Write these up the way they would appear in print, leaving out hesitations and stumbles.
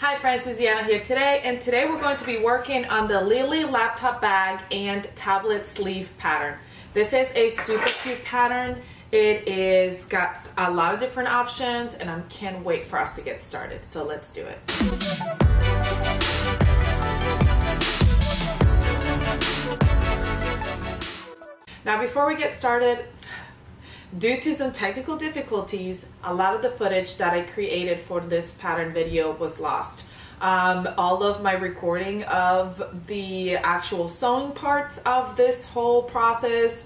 Hi friends, this is Yana here today, and today we're going to be working on the Lily laptop bag and tablet sleeve pattern. This is a super cute pattern. It is got a lot of different options, and I can't wait for us to get started. So let's do it. Now before we get started, due to some technical difficulties, a lot of the footage that I created for this pattern video was lost. All of my recording of the actual sewing parts of this whole process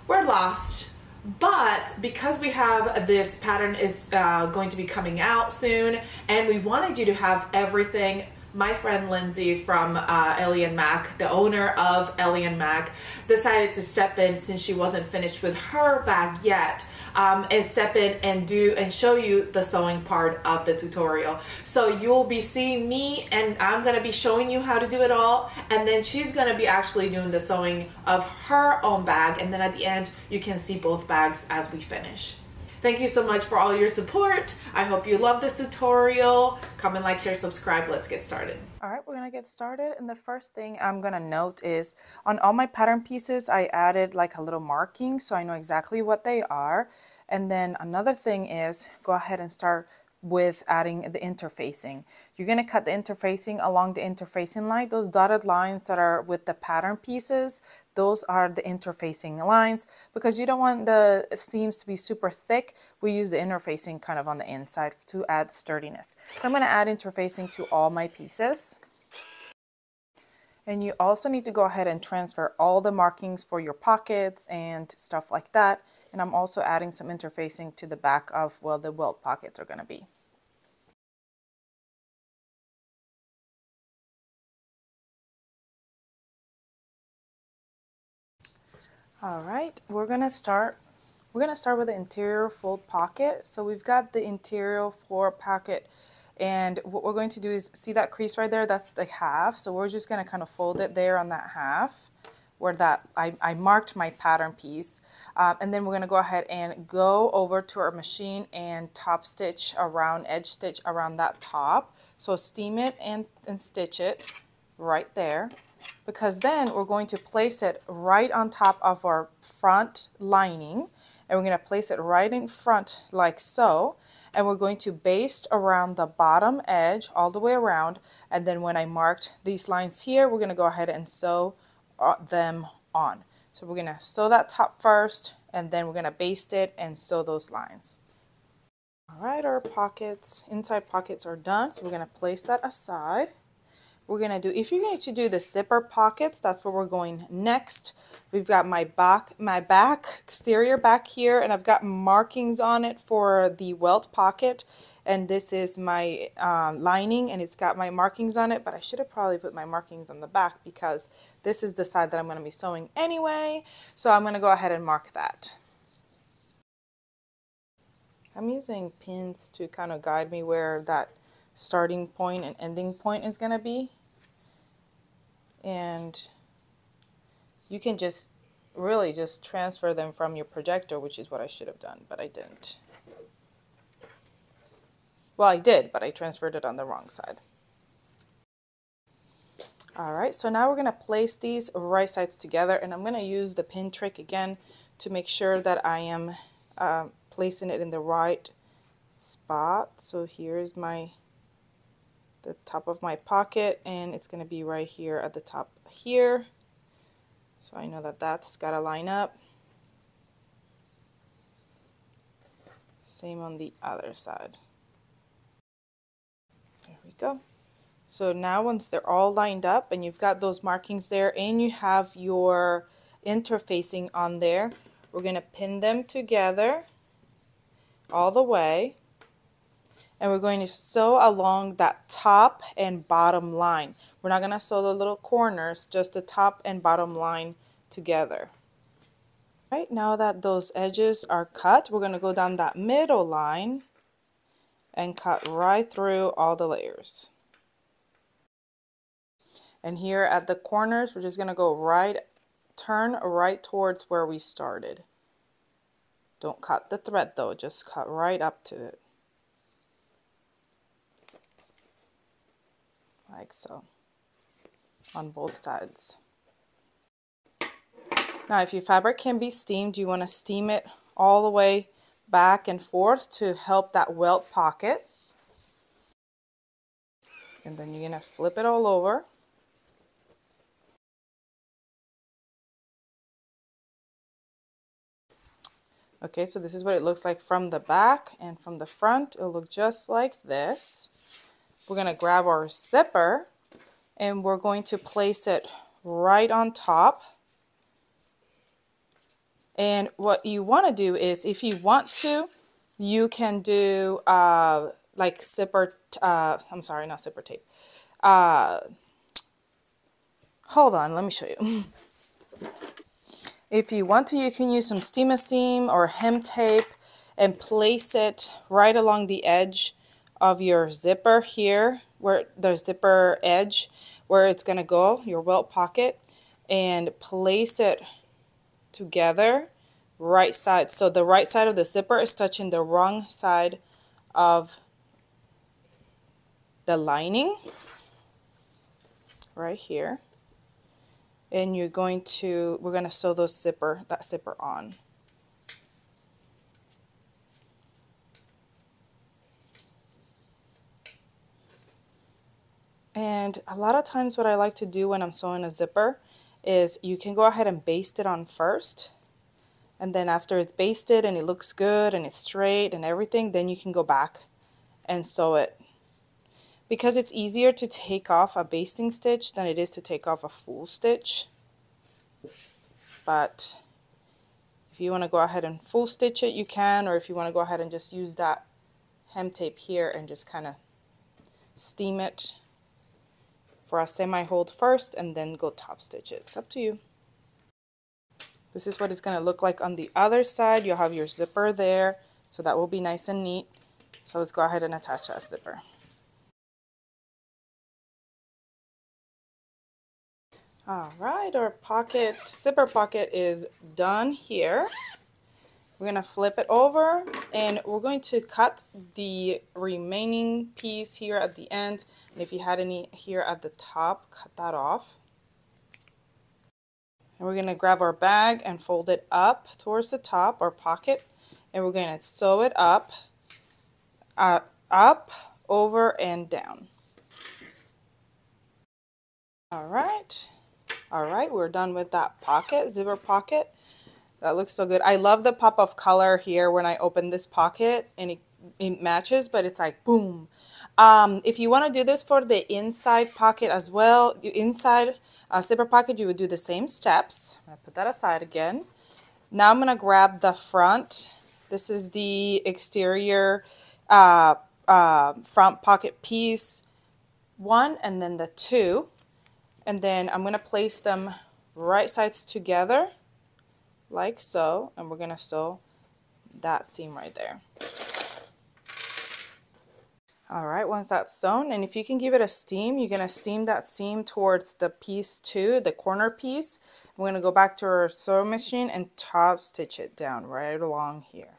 were lost. But because we have this pattern, it's going to be coming out soon, and we wanted you to have everything. My friend Lindsay from Ellie and Mac, the owner of Ellie and Mac, decided to step in since she wasn't finished with her bag yet, and step in and show you the sewing part of the tutorial. So you'll be seeing me, and I'm gonna be showing you how to do it all, and then she's gonna be actually doing the sewing of her own bag, and then at the end you can see both bags as we finish. Thank you so much for all your support. I hope you love this tutorial. Comment, like, share, subscribe. Let's get started. All right, we're gonna get started. And the first thing I'm gonna note is on all my pattern pieces, I added like a little marking so I know exactly what they are. And then another thing is go ahead and start with adding the interfacing. You're going to cut the interfacing along the interfacing line. Those dotted lines that are with the pattern pieces, those are the interfacing lines, because you don't want the seams to be super thick. We use the interfacing kind of on the inside to add sturdiness. So I'm going to add interfacing to all my pieces. And you also need to go ahead and transfer all the markings for your pockets and stuff like that. And I'm also adding some interfacing to the back of where the welt pockets are going to be. All right, we're going to start with the interior fold pocket. So we've got the interior fold pocket, and what we're going to do is see that crease right there, that's the half. So we're just going to kind of fold it there on that half where that I marked my pattern piece. And then we're going to go ahead and go over to our machine and top stitch around, edge stitch around that top. So steam it and stitch it right there, because then we're going to place it right on top of our front lining, and we're going to place it right in front like so, and we're going to baste around the bottom edge all the way around. And then when I marked these lines here, we're going to go ahead and sew them on. So we're going to sew that top first, and then we're going to baste it and sew those lines. All right, our pockets, inside pockets are done, so we're going to place that aside. We're going to do, if you're going to do the zipper pockets, that's where we're going next. We've got my back exterior back here, and I've got markings on it for the welt pocket, and this is my lining, and it's got my markings on it, but I should have probably put my markings on the back because this is the side that I'm going to be sewing anyway. So I'm going to go ahead and mark that. I'm using pins to kind of guide me where that starting point and ending point is going to be, and you can just really just transfer them from your projector, which is what I should have done, but I didn't. Well, I did, but I transferred it on the wrong side. All right, so now we're going to place these right sides together, and I'm going to use the pin trick again to make sure that I am placing it in the right spot. So here's the top of my pocket, and it's going to be right here at the top here. So I know that that's got to line up. Same on the other side. There we go. So now once they're all lined up and you've got those markings there and you have your interfacing on there, we're going to pin them together all the way. And we're going to sew along that top and bottom line. We're not going to sew the little corners, just the top and bottom line together. Right, now that those edges are cut, we're going to go down that middle line and cut right through all the layers. And here at the corners, we're just going to go right, turn right towards where we started. Don't cut the thread though, just cut right up to it. like so, on both sides. Now, if your fabric can be steamed, you want to steam it all the way back and forth to help that welt pocket. And then you're going to flip it all over. Okay, so this is what it looks like from the back, and from the front it'll look just like this. We're going to grab our zipper and we're going to place it right on top. And what you want to do is, if you want to, you can do like zipper, I'm sorry, not zipper tape. Hold on, let me show you. If you want to, you can use some steam-a-seam or hem tape and place it right along the edge of your zipper here, where the zipper edge, where it's going to go, your welt pocket, and place it together right side. So the right side of the zipper is touching the wrong side of the lining right here. And we're going to sew that zipper on. And a lot of times what I like to do when I'm sewing a zipper is you can go ahead and baste it on first. And then after it's basted and it looks good and it's straight and everything, then you can go back and sew it. Because it's easier to take off a basting stitch than it is to take off a full stitch. But if you want to go ahead and full stitch it, you can, or if you want to go ahead and just use that hem tape here and just kind of steam it for a semi-hold first and then go top stitch it. It's up to you. This is what it's going to look like on the other side. You'll have your zipper there, so that will be nice and neat. So let's go ahead and attach that zipper. All right, our zipper pocket is done here. We're going to flip it over and we're going to cut the remaining piece here at the end. And if you had any here at the top, cut that off. And we're going to grab our bag and fold it up towards the top, our pocket, and we're going to sew it up, over, and down. All right, we're done with that zipper pocket. That looks so good. I love the pop of color here when I open this pocket, and it matches, but it's like boom. If you want to do this for the inside pocket as well, inside zipper pocket, you would do the same steps. I'm going to put that aside again. Now I'm going to grab the front. This is the exterior front pocket piece 1 and then the 2. And then I'm going to place them right sides together like so, and we're going to sew that seam right there. All right, once that's sewn, and if you can give it a steam, you're going to steam that seam towards the piece 2, the corner piece. We're going to go back to our sewing machine and top stitch it down right along here.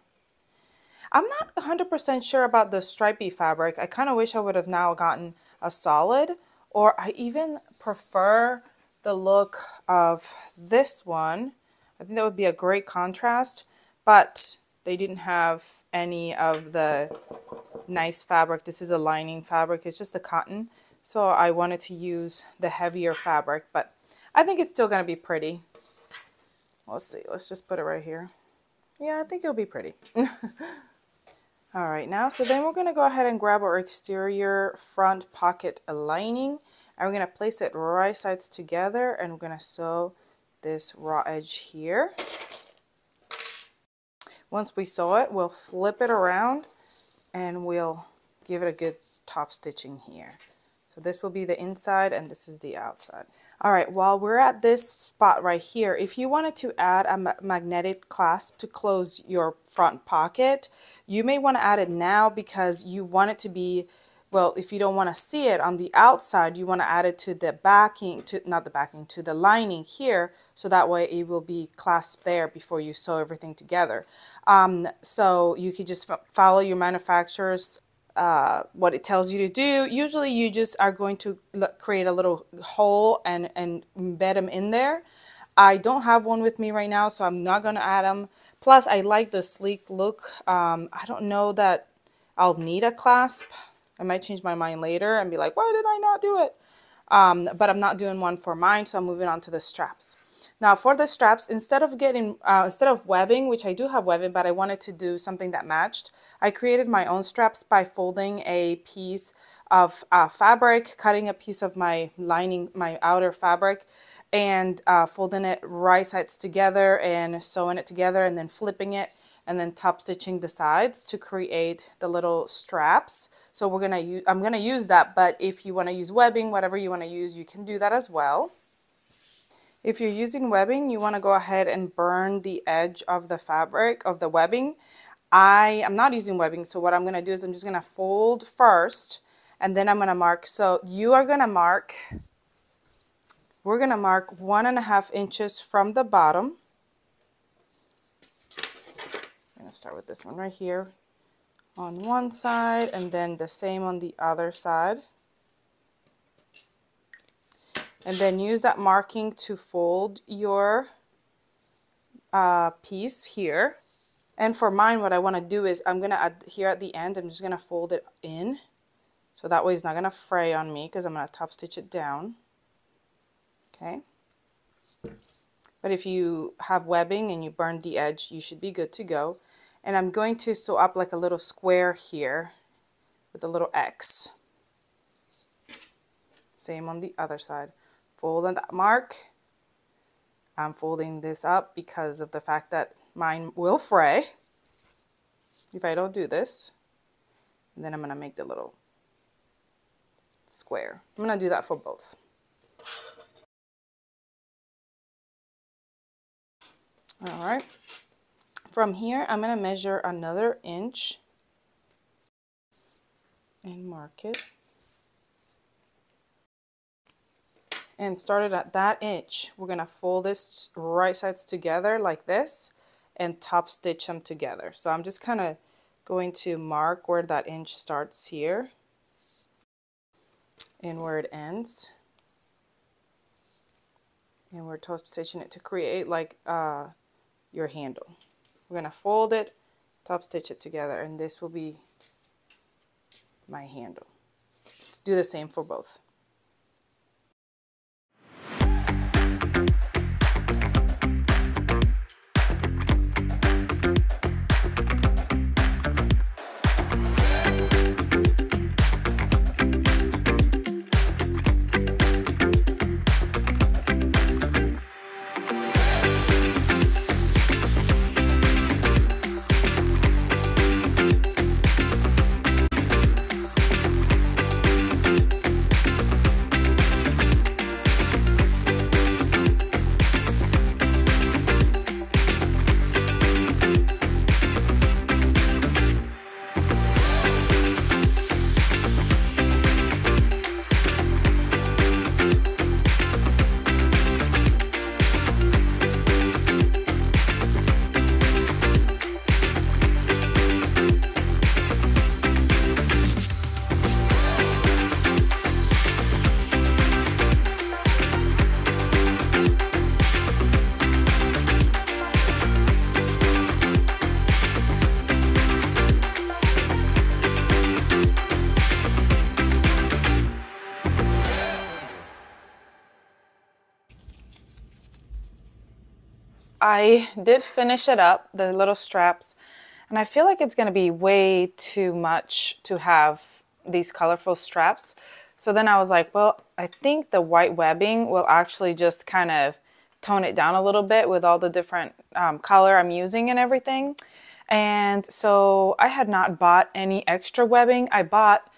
I'm not 100% sure about the stripy fabric. I kind of wish I would have now gotten a solid, or I even prefer the look of this one. I think that would be a great contrast, but they didn't have any of the nice fabric. This is a lining fabric. It's just a cotton, so I wanted to use the heavier fabric, but I think it's still going to be pretty. Let's see. Let's just put it right here. Yeah, I think it'll be pretty. All right, now, so then we're going to go ahead and grab our exterior front pocket lining, and we're going to place it right sides together, and we're going to sew this raw edge here. Once we sew it, we'll flip it around and we'll give it a good top stitching here. So this will be the inside and this is the outside. All right, while we're at this spot right here, if you wanted to add a magnetic clasp to close your front pocket, you may want to add it now because you want it to be, well, if you don't want to see it on the outside, you want to add it to the backing, to the lining here, so that way it will be clasped there before you sew everything together. So you could just follow your manufacturer's what it tells you to do. Usually you just are going to create a little hole and embed them in there. I don't have one with me right now, so I'm not going to add them. Plus, I like the sleek look. I don't know that I'll need a clasp. I might change my mind later and be like, why did I not do it? But I'm not doing one for mine, so I'm moving on to the straps. Now for the straps, instead of webbing, which I do have webbing, but I wanted to do something that matched, I created my own straps by folding a piece of fabric, cutting a piece of my lining, my outer fabric, and folding it right sides together and sewing it together and then flipping it and then top stitching the sides to create the little straps. So I'm gonna use that, but if you want to use webbing, whatever you want to use, you can do that as well. If you're using webbing, you want to go ahead and burn the edge of the fabric, of the webbing. I am not using webbing, so what I'm going to do is I'm just going to fold first, and then I'm going to mark. So we're going to mark 1.5 inches from the bottom. I'm going to start with this one right here on one side, and then the same on the other side. And then use that marking to fold your piece here. And for mine, what I want to do is I'm going to add here at the end, I'm just going to fold it in. So that way it's not going to fray on me because I'm going to top stitch it down. Okay. But if you have webbing and you burn the edge, you should be good to go. And I'm going to sew up like a little square here with a little X. Same on the other side. Fold on that mark. I'm folding this up because of the fact that mine will fray if I don't do this. And then I'm going to make the little square. I'm going to do that for both. All right. From here, I'm going to measure another inch and mark it. And started at that inch, we're going to fold this right sides together like this and top stitch them together. So I'm just kind of going to mark where that inch starts here and where it ends. And we're top stitching it to create like your handle. We're going to fold it, top stitch it together, and this will be my handle. Let's do the same for both. I did finish it up, the little straps, and I feel like it's going to be way too much to have these colorful straps. So then I was like, well, I think the white webbing will actually just kind of tone it down a little bit with all the different color I'm using and everything. And so I had not bought any extra webbing. I bought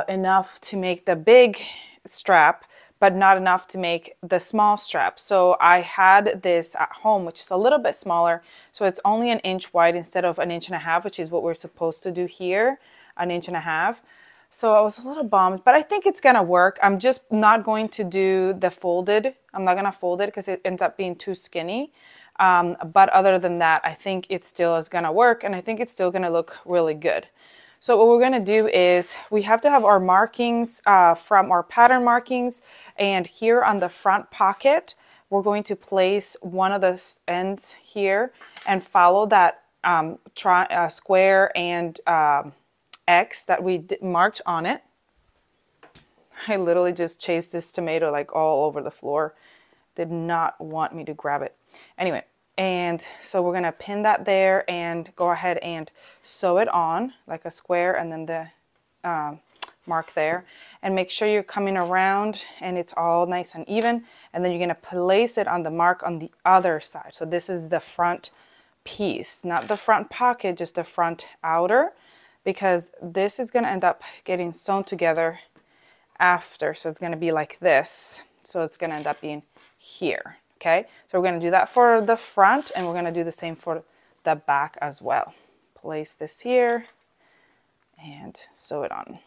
enough to make the big strap, but not enough to make the small strap. So I had this at home, which is a little bit smaller. So it's only 1 inch wide instead of 1.5 inches, which is what we're supposed to do here, 1.5 inches. So I was a little bummed, but I think it's gonna work. I'm just not going to do the folded. I'm not gonna fold it because it ends up being too skinny. But other than that, I think it still is gonna work, and I think it's still gonna look really good. So what we're going to do is we have to have our markings from our pattern markings, and here on the front pocket we're going to place one of the ends here and follow that square and X that we marked on it. I literally just chased this tomato like all over the floor. Did not want me to grab it. Anyway, and so we're gonna pin that there and go ahead and sew it on like a square, and then the mark there, and make sure you're coming around and it's all nice and even, and then you're gonna place it on the mark on the other side. So this is the front piece, not the front pocket, just the front outer, because this is gonna end up getting sewn together after. So it's gonna be like this. So it's gonna end up being here. Okay, so we're going to do that for the front, and we're going to do the same for the back as well. Place this here and sew it on.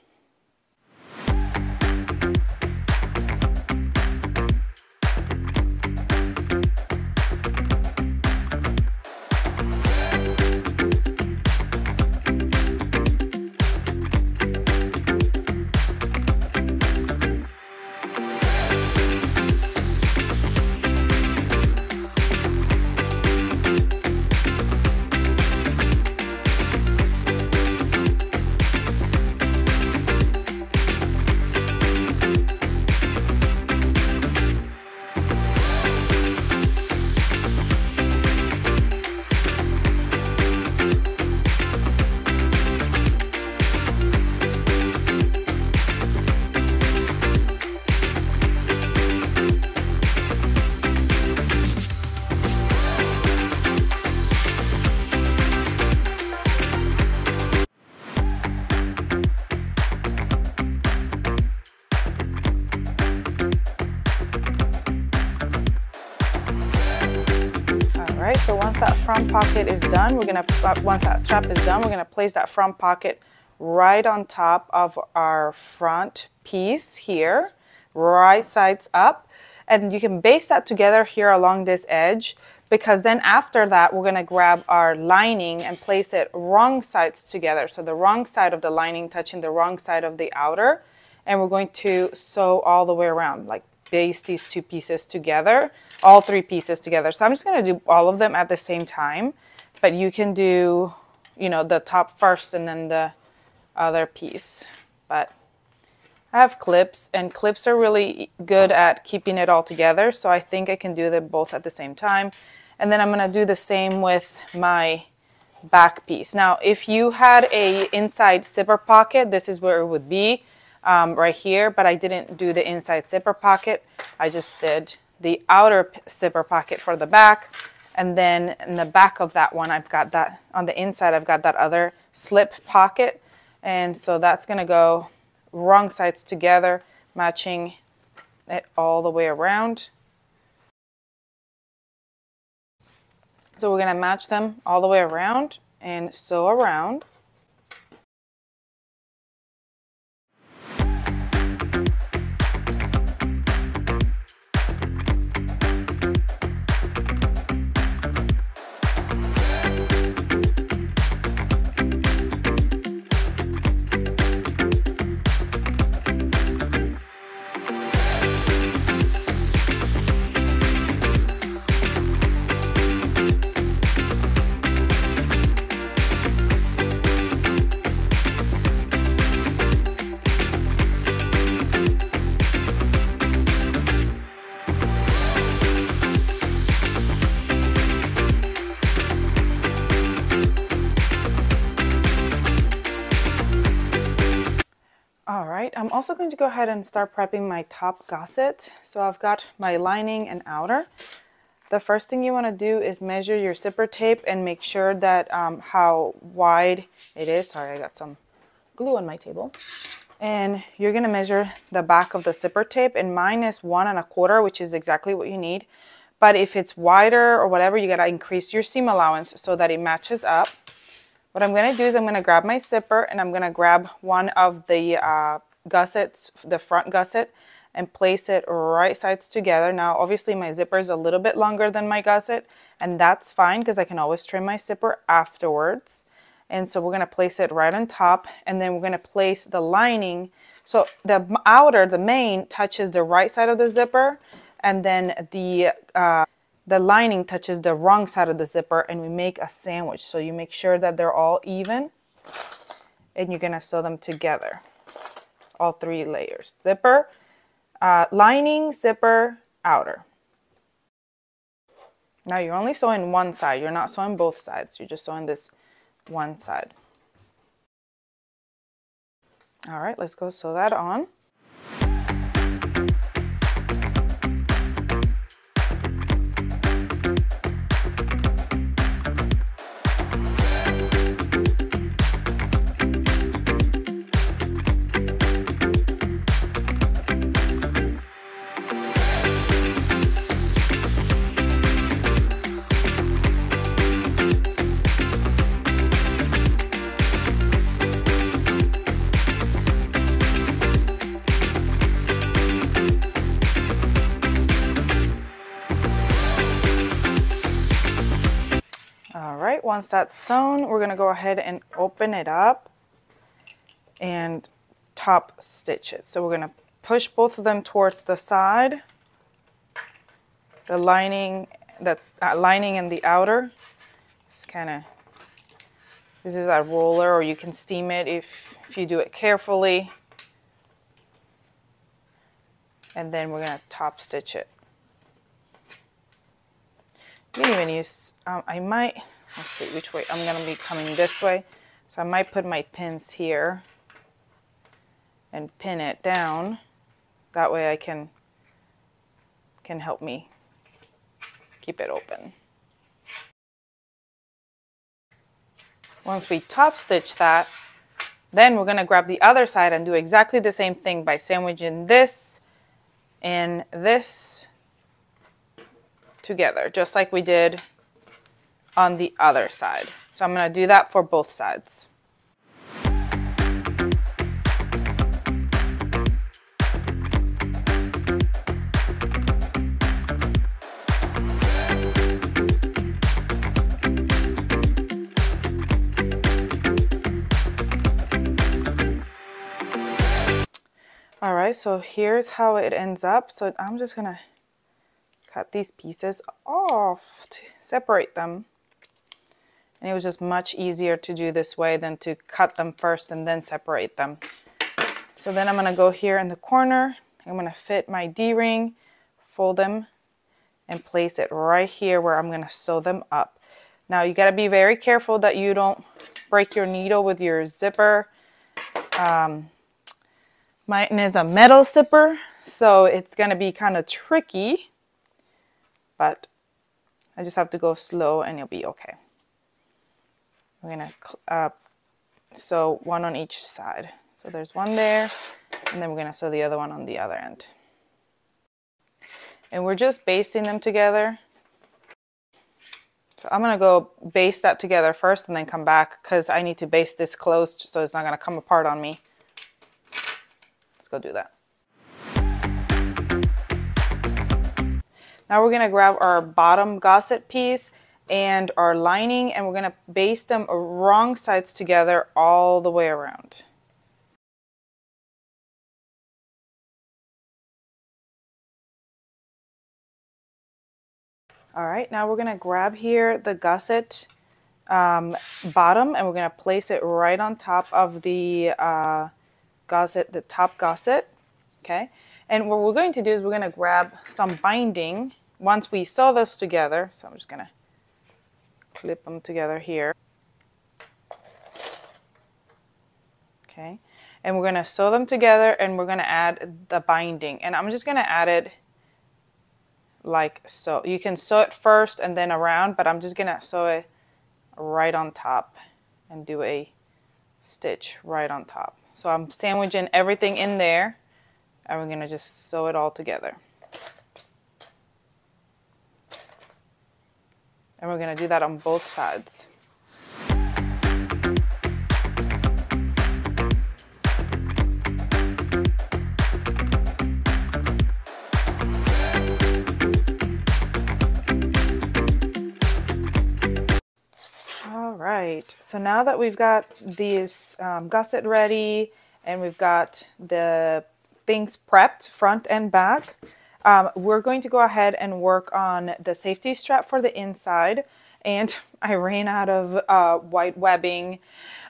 Alright, so once that front pocket is done, once that strap is done, we're gonna place that front pocket right on top of our front piece here, right sides up, and you can baste that together here along this edge, because then after that we're gonna grab our lining and place it wrong sides together. So the wrong side of the lining touching the wrong side of the outer, and we're going to sew all the way around, like baste these two pieces together, all three pieces together. So I'm just going to do all of them at the same time, but you can do, you know, the top first and then the other piece. But I have clips, and clips are really good at keeping it all together, so I think I can do them both at the same time. And then I'm going to do the same with my back piece. Now, if you had a inside zipper pocket, this is where it would be. Right here, but I didn't do the inside zipper pocket. I just did the outer zipper pocket for the back, and then in the back of that one I've got that, on the inside I've got that other slip pocket, and so that's gonna go wrong sides together, matching it all the way around. So we're gonna match them all the way around and sew around. Alright, I'm also going to go ahead and start prepping my top gusset. So I've got my lining and outer. The first thing you want to do is measure your zipper tape and make sure that how wide it is. Sorry, I got some glue on my table. And you're going to measure the back of the zipper tape, and mine is 1 1/4, which is exactly what you need. But if it's wider or whatever, you got to increase your seam allowance so that it matches up. What I'm going to do is I'm going to grab my zipper, and I'm going to grab one of the gussets, the front gusset, and place it right sides together. Now, obviously, my zipper is a little bit longer than my gusset, and that's fine because I can always trim my zipper afterwards. And so we're going to place it right on top, and then we're going to place the lining. So the outer, the main, touches the right side of the zipper, and then the lining touches the wrong side of the zipper, and we make a sandwich. So you make sure that they're all even, and you're going to sew them together. All 3 layers. Zipper, lining, zipper, outer. Now you're only sewing one side. You're not sewing both sides. You're just sewing this one side. All right, let's go sew that on. Once that's sewn, we're going to go ahead and open it up and top stitch it. So we're going to push both of them towards the side, the lining and the outer. It's kind of, this is a roller, or you can steam it if you do it carefully. And then we're going to top stitch it. You can even use, I might, let's see which way, I'm going to be coming this way. So I might put my pins here and pin it down. That way I can help me keep it open. Once we top stitch that, then we're going to grab the other side and do exactly the same thing by sandwiching this and this together, just like we did on the other side. So I'm going to do that for both sides. All right, so here's how it ends up. So I'm just going to cut these pieces off to separate them. And it was just much easier to do this way than to cut them first and then separate them. So then I'm going to go here in the corner. I'm going to fit my D-ring, fold them, and place it right here where I'm going to sew them up. Now you got to be very careful that you don't break your needle with your zipper. Mine is a metal zipper, so it's going to be kind of tricky. But I just have to go slow and you'll be okay. We're going to sew one on each side. So there's one there, and then we're going to sew the other one on the other end. And we're just basting them together. So I'm going to go baste that together first and then come back because I need to baste this closed so it's not going to come apart on me. Let's go do that. Now we're going to grab our bottom gusset piece and our lining, and we're going to baste them wrong sides together all the way around. All right, now we're going to grab here the gusset bottom, and we're going to place it right on top of the gusset, the top gusset. Okay, and what we're going to do is we're going to grab some binding once we sew those together. So I'm just going to clip them together here. Okay, and we're going to sew them together, and we're going to add the binding, and I'm just going to add it like so. You can sew it first and then around, but I'm just going to sew it right on top and do a stitch right on top. So I'm sandwiching everything in there, and we're going to just sew it all together. And we're going to do that on both sides. All right, right, so now that we've got these gusset ready and we've got the things prepped front and back, we're going to go ahead and work on the safety strap for the inside. And I ran out of white webbing,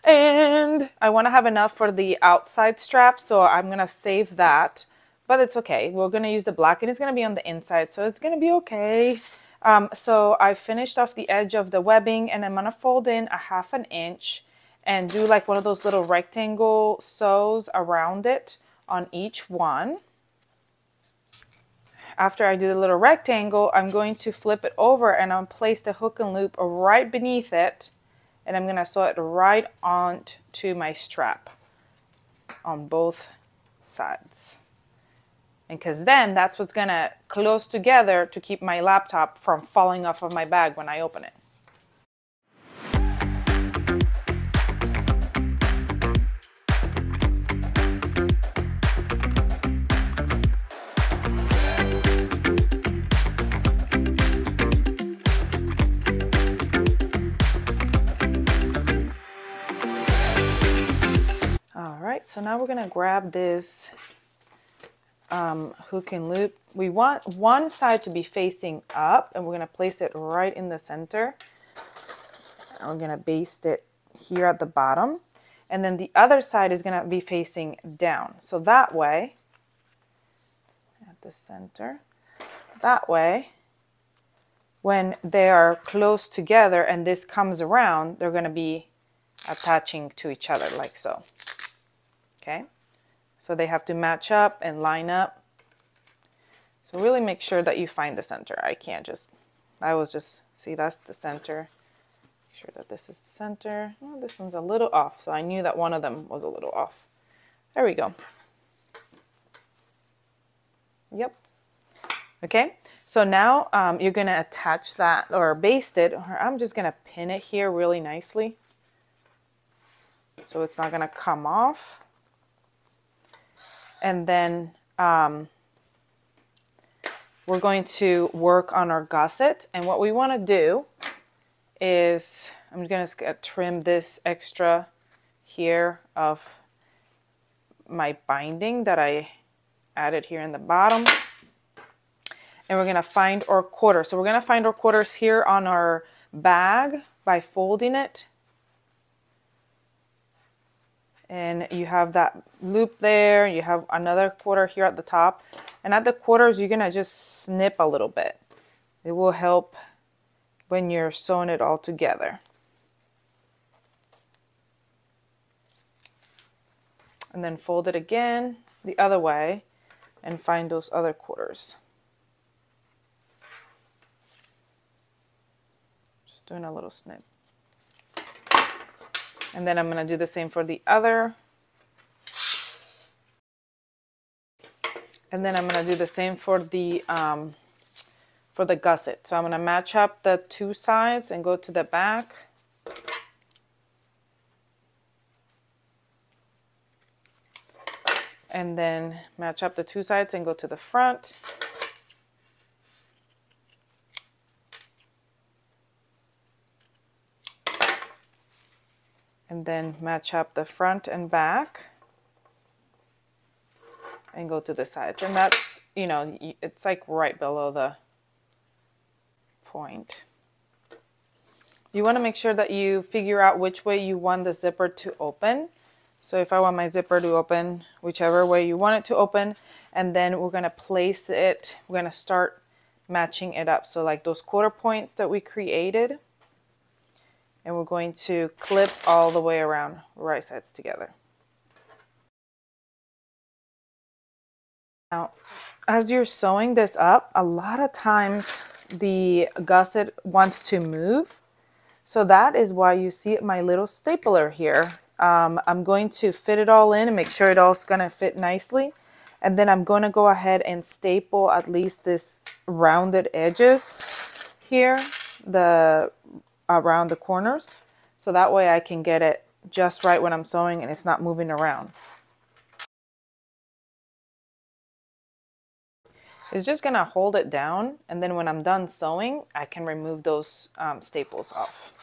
and I want to have enough for the outside strap, so I'm going to save that. But it's okay. We're going to use the black, and it's going to be on the inside, so it's going to be okay. So I finished off the edge of the webbing, and I'm going to fold in a 1/2 inch and do like one of those little rectangle sews around it on each one. After I do the little rectangle, I'm going to flip it over and I'll place the hook and loop right beneath it, and I'm going to sew it right onto my strap on both sides. And because then that's what's going to close together to keep my laptop from falling off of my bag when I open it. Alright, so now we're going to grab this hook and loop. We want one side to be facing up, and we're going to place it right in the center. And we're going to baste it here at the bottom. And then the other side is going to be facing down. So that way, at the center, that way, when they are close together and this comes around, they're going to be attaching to each other like so. Okay, so they have to match up and line up. So really make sure that you find the center. I was just, see, that's the center. Make sure that this is the center. Oh, this one's a little off, so I knew that one of them was a little off. There we go. Yep. Okay, so now you're going to attach that or baste it, or I'm just going to pin it here really nicely so it's not going to come off. And then we're going to work on our gusset. And what we want to do is, I'm going to trim this extra here of my binding that I added here in the bottom. And we're going to find our quarters. So we're going to find our quarters here on our bag by folding it. And you have that loop there, you have another quarter here at the top. And at the quarters, you're gonna just snip a little bit. It will help when you're sewing it all together. And then fold it again the other way and find those other quarters. Just doing a little snip. And then I'm going to do the same for the other. And then I'm going to do the same for the gusset. So I'm going to match up the two sides and go to the back. And then match up the two sides and go to the front. And then match up the front and back and go to the sides. And that's, you know, it's like right below the point. You want to make sure that you figure out which way you want the zipper to open. So if I want my zipper to open whichever way you want it to open, and then we're going to place it, we're going to start matching it up. So like those quarter points that we created. And we're going to clip all the way around, right sides together. Now, as you're sewing this up, a lot of times the gusset wants to move. So that is why you see my little stapler here. I'm going to fit it all in and make sure it all's going to fit nicely. And then I'm going to go ahead and staple at least this rounded edges here, around the corners, so that way I can get it just right when I'm sewing and it's not moving around. It's just gonna hold it down, and then when I'm done sewing I can remove those staples off.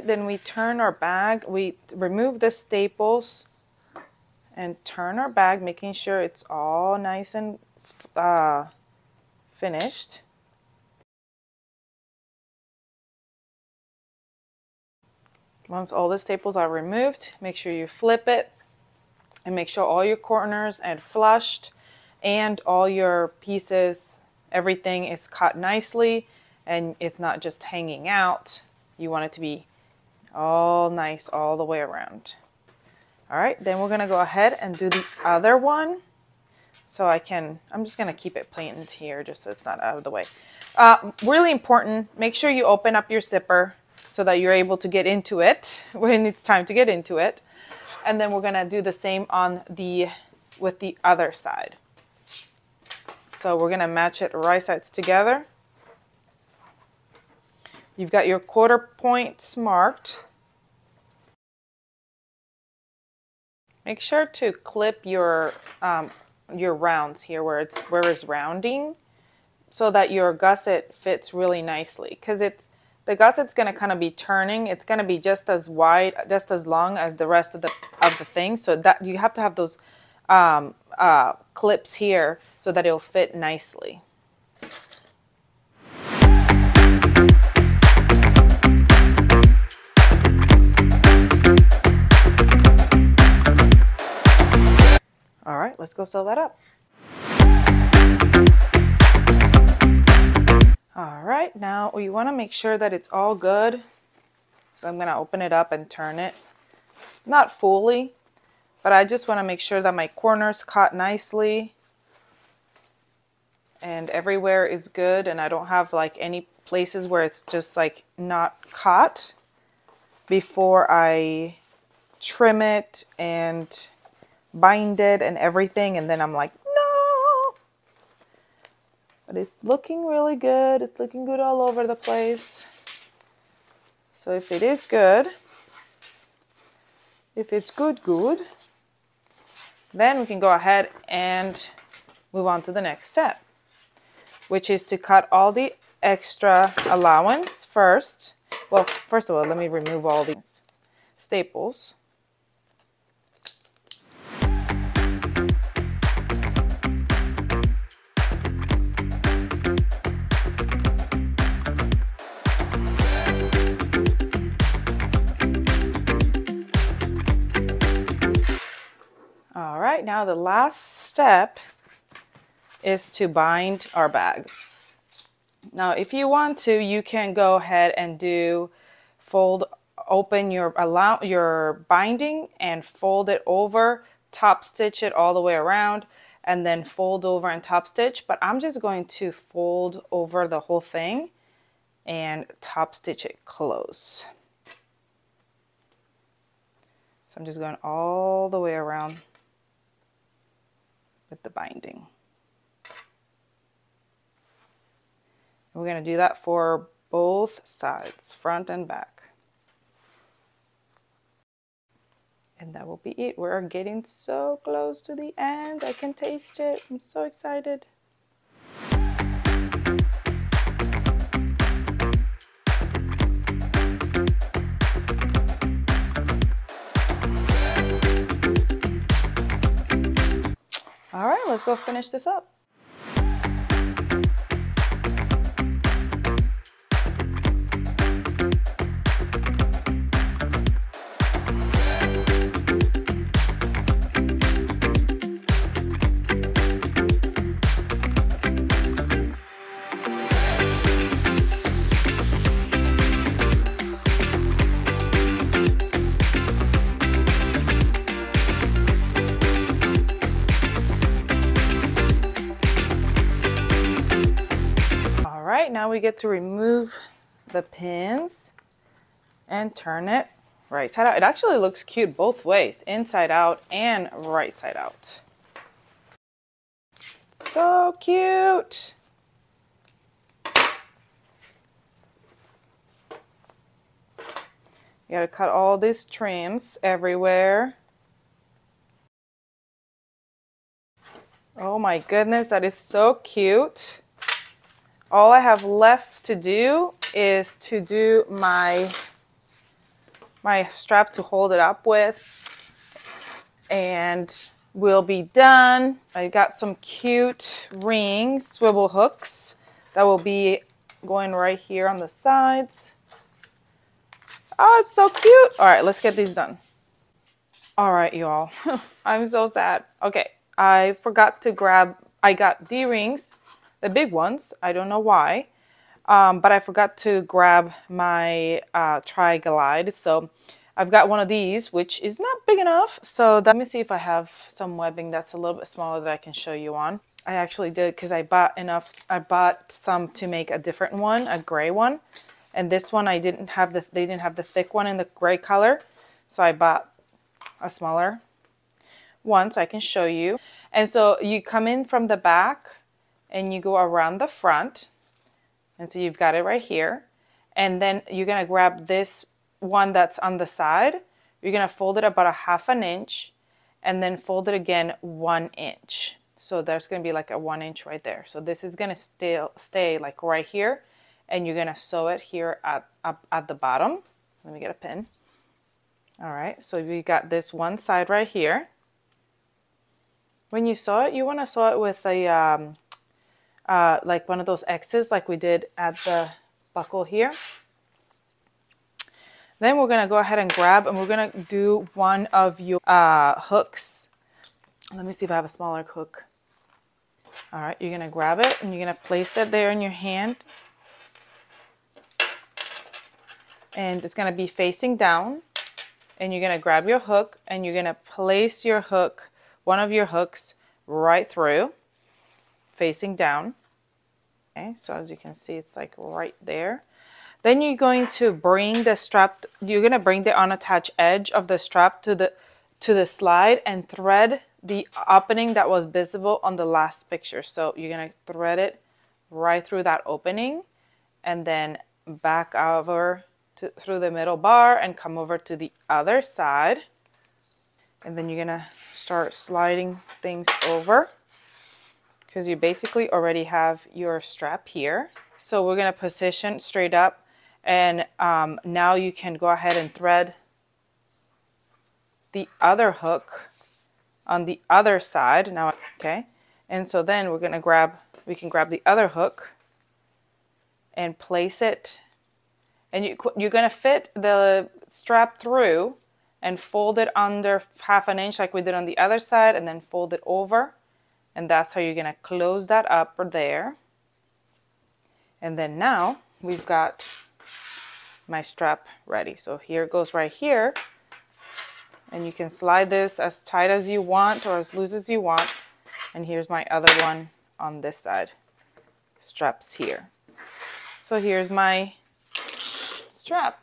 right, then we turn our bag, we remove the staples and turn our bag, making sure it's all nice and finished. Once all the staples are removed, make sure you flip it and make sure all your corners are flushed and all your pieces, everything is cut nicely and it's not just hanging out. You want it to be all nice all the way around. All right, then we're gonna go ahead and do the other one. So I'm just gonna keep it plain here just so it's not out of the way. Really important, make sure you open up your zipper so that you're able to get into it when it's time to get into it. And then we're gonna do the same on with the other side. So we're gonna match it right sides together. You've got your quarter points marked. Make sure to clip your rounds here where it's rounding so that your gusset fits really nicely, because the gusset's going to kind of be turning. It's going to be just as wide, just as long as the rest of the thing. So that you have to have those clips here so that it'll fit nicely. All right, let's go sew that up. All right, now we want to make sure that it's all good. So I'm going to open it up and turn it. Not fully, but I just want to make sure that my corners cut nicely and everywhere is good and I don't have like any places where it's just like not cut before I trim it and bind it and everything, and then I'm like, no. But it's looking really good. It's looking good all over the place. So if it is good, if it's good, then we can go ahead and move on to the next step, which is to cut all the extra allowance first. Well, first of all, let me remove all these staples. All right, now the last step is to bind our bag. Now, if you want to, you can go ahead and open your binding and fold it over, top stitch it all the way around, and then fold over and top stitch. But I'm just going to fold over the whole thing and top stitch it close. So I'm just going all the way around with the binding. We're going to do that for both sides, front and back. And that will be it. We're getting so close to the end. I can taste it. I'm so excited. All right, let's go finish this up. Now we get to remove the pins and turn it right side out. It actually looks cute both ways, inside out and right side out. So cute. You gotta cut all these trims everywhere. Oh my goodness, that is so cute. All I have left to do is to do my my strap to hold it up with. And we'll be done. I got some cute rings, swivel hooks that will be going right here on the sides. Oh, it's so cute. All right, let's get these done. All right, y'all. I'm so sad. Okay, I forgot to grab, I got the rings, the big ones. I don't know why, but I forgot to grab my tri-glide. So I've got one of these, which is not big enough. So let me see if I have some webbing that's a little bit smaller that I can show you on. I actually did, because I bought enough. I bought some to make a different one, a gray one. And this one, they didn't have the thick one in the gray color. So I bought a smaller one so I can show you. And so you come in from the back and you go around the front. And so you've got it right here. And then you're going to grab this one that's on the side. You're going to fold it about a 1/2 inch and then fold it again 1 inch. So there's going to be like a 1 inch right there. So this is going to stay like right here, and you're going to sew it here at the bottom. Let me get a pin. All right, so we got this one side right here. When you sew it, you want to sew it with a like one of those X's like we did at the buckle here. Then we're going to go ahead and grab, and we're going to do one of your hooks. Let me see if I have a smaller hook. All right, you're going to grab it and you're going to place it there in your hand. And it's going to be facing down. And you're going to grab your hook and you're going to place your hook, one of your hooks, right through, facing down. Okay, so as you can see, it's like right there. Then you're going to bring the strap, you're going to bring the unattached edge of the strap to the slide and thread the opening that was visible on the last picture. So you're going to thread it right through that opening and then back over through the middle bar and come over to the other side. And then you're going to start sliding things over because you basically already have your strap here. So we're going to position straight up. And now you can go ahead and thread the other hook on the other side. Now, okay. And so then we're going to we can grab the other hook and place it. And you're going to fit the strap through and fold it under 1/2 inch like we did on the other side, and then fold it over. And that's how you're going to close that up there. And then now we've got my strap ready. So here it goes right here. And you can slide this as tight as you want or as loose as you want. And here's my other one on this side. Straps here. So here's my strap.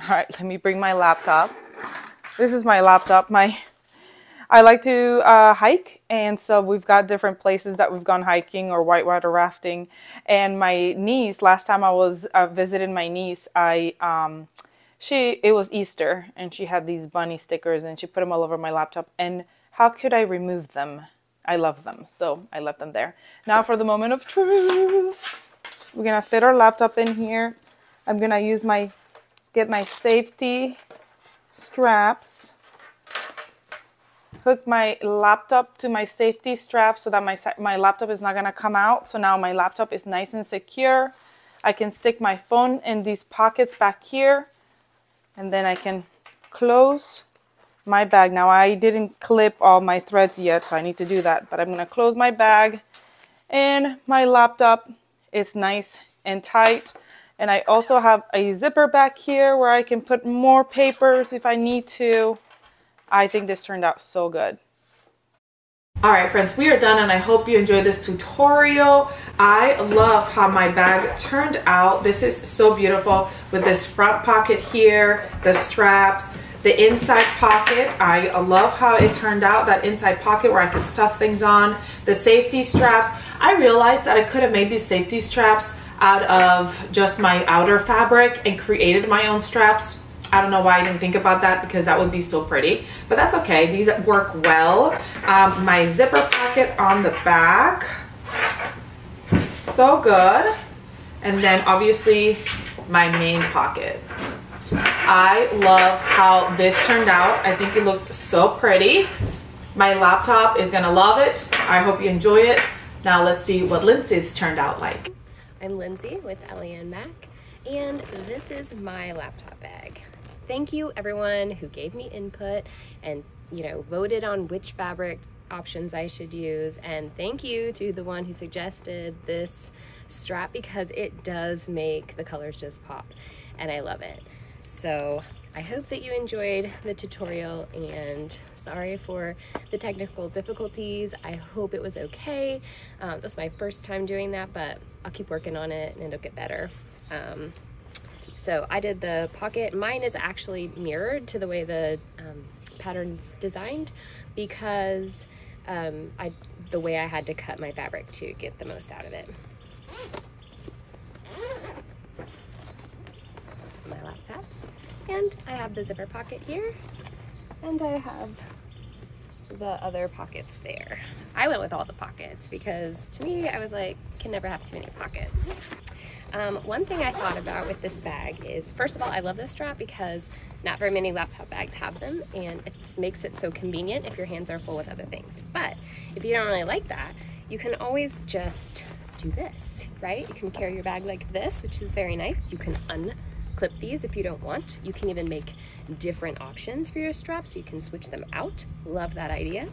All right, let me bring my laptop. This is my laptop. I like to hike, and so we've got different places that we've gone hiking or whitewater rafting. And my niece, last time I was visiting my niece, it was Easter, and she had these bunny stickers, and she put them all over my laptop. And how could I remove them? I love them, so I left them there. Now for the moment of truth. We're gonna fit our laptop in here. I'm gonna use get my safety straps, hook my laptop to my safety strap so that my laptop is not going to come out. So now my laptop is nice and secure. I can stick my phone in these pockets back here, and then I can close my bag. Now I didn't clip all my threads yet, so I need to do that, but I'm going to close my bag, and my laptop is nice and tight. And I also have a zipper back here where I can put more papers if I need to. I think this turned out so good. All right, friends, we are done, and I hope you enjoyed this tutorial. I love how my bag turned out. This is so beautiful with this front pocket here, the straps, the inside pocket. I love how it turned out, that inside pocket where I could stuff things on, the safety straps. I realized that I could have made these safety straps out of just my outer fabric and created my own straps. I don't know why I didn't think about that, because that would be so pretty, but that's okay. These work well. My zipper pocket on the back, so good. And then obviously my main pocket. I love how this turned out. I think it looks so pretty. My laptop is gonna love it. I hope you enjoy it. Now let's see what Lindsay's turned out like. I'm Lindsay with Ellie and Mac, and this is my laptop bag. Thank you everyone who gave me input and, you know, voted on which fabric options I should use, and thank you to the one who suggested this strap, because it does make the colors just pop and I love it. So I hope that you enjoyed the tutorial, and sorry for the technical difficulties. I hope it was okay. It was my first time doing that, but I'll keep working on it and it'll get better. So I did the pocket. Mine is actually mirrored to the way the pattern's designed, because the way I had to cut my fabric to get the most out of it. My laptop, and I have the zipper pocket here, and I have the other pockets there. I went with all the pockets because to me, I was like, can never have too many pockets. One thing I thought about with this bag is, first of all, I love this strap because not very many laptop bags have them, and it makes it so convenient if your hands are full with other things. But if you don't really like that, you can always just do this, right? You can carry your bag like this, which is very nice. You can unclip these if you don't want. You can even make different options for your straps, so you can switch them out. Love that idea.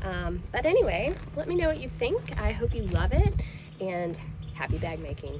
But anyway, let me know what you think. I hope you love it, and happy bag making.